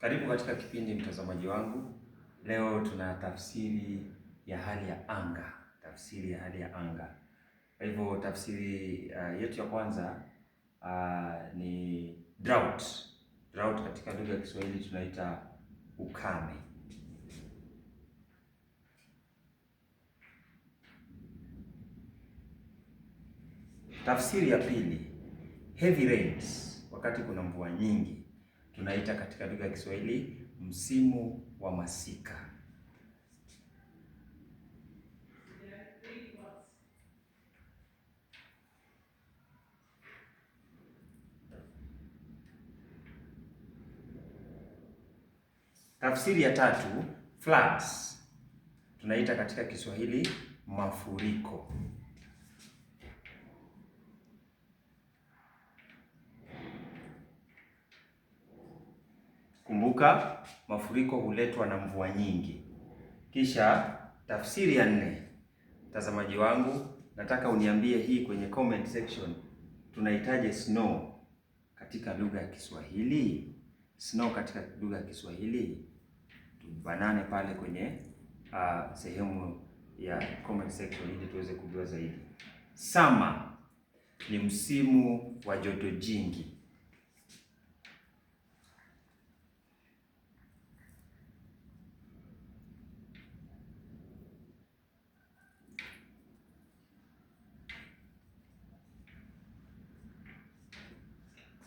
Karibu katika kipindi mtazamaji wangu. Leo tuna tafsiri ya hali ya anga, tafsiri ya hali ya anga. Kwa hivyo tafsiri yetu ya kwanza ni drought. Drought katika lugha ya Kiswahili tunaita ukame. Tafsiri ya pili, heavy rains, wakati kuna mvua nyingi, tunaita katika lugha ya Kiswahili msimu wa masika. Tafsiri ya tatu, floods, tunaita katika Kiswahili mafuriko. Kumbuka, mafuriko huletwa na mvua nyingi. Kisha tafsiri ya nne, mtazamaji wangu, nataka uniambie hii kwenye comment section, tunahitaji snow katika lugha ya Kiswahili. Snow katika lugha ya Kiswahili, tubanane pale kwenye sehemu ya comment section ili tuweze kujua zaidi. Summer ni msimu wa joto jingi.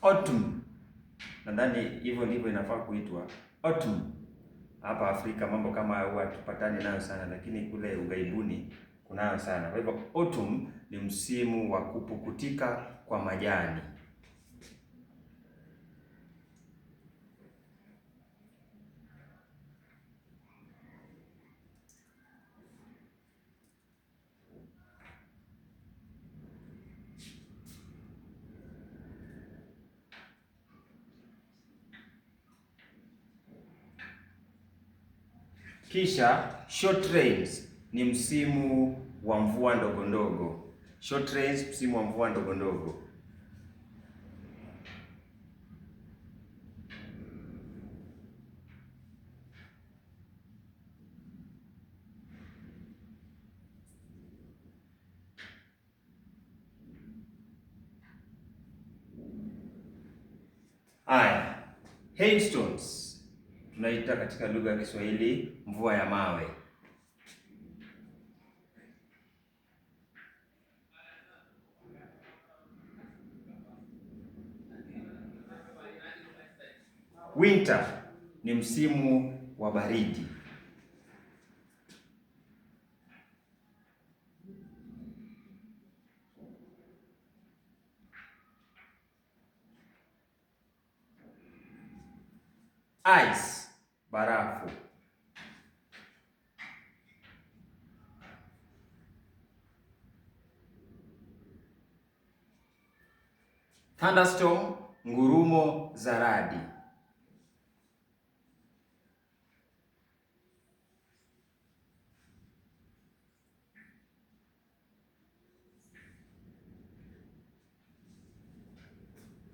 Autumn, nadhani hivyo ndivyo inafaa kuitwa autumn. Hapa Afrika mambo kama huwa tupatani nayo sana, lakini kule ughaibuni kunayo sana. Kwa hivyo autumn ni msimu wa kupukutika kwa majani. Kisha short rains ni msimu wa mvua ndogo ndogo. Short rains, msimu wa mvua ndogo ndogo. Haya, hailstones tunaita katika lugha ya Kiswahili mvua ya mawe. Winter ni msimu wa baridi. Ice, barafu. Thunderstorm, ngurumo za radi.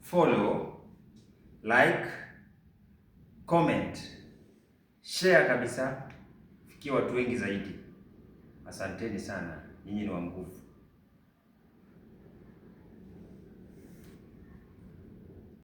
Follow, like, comment, share kabisa, fikia watu wengi zaidi. Asanteni sana, nyinyi ni wa nguvu.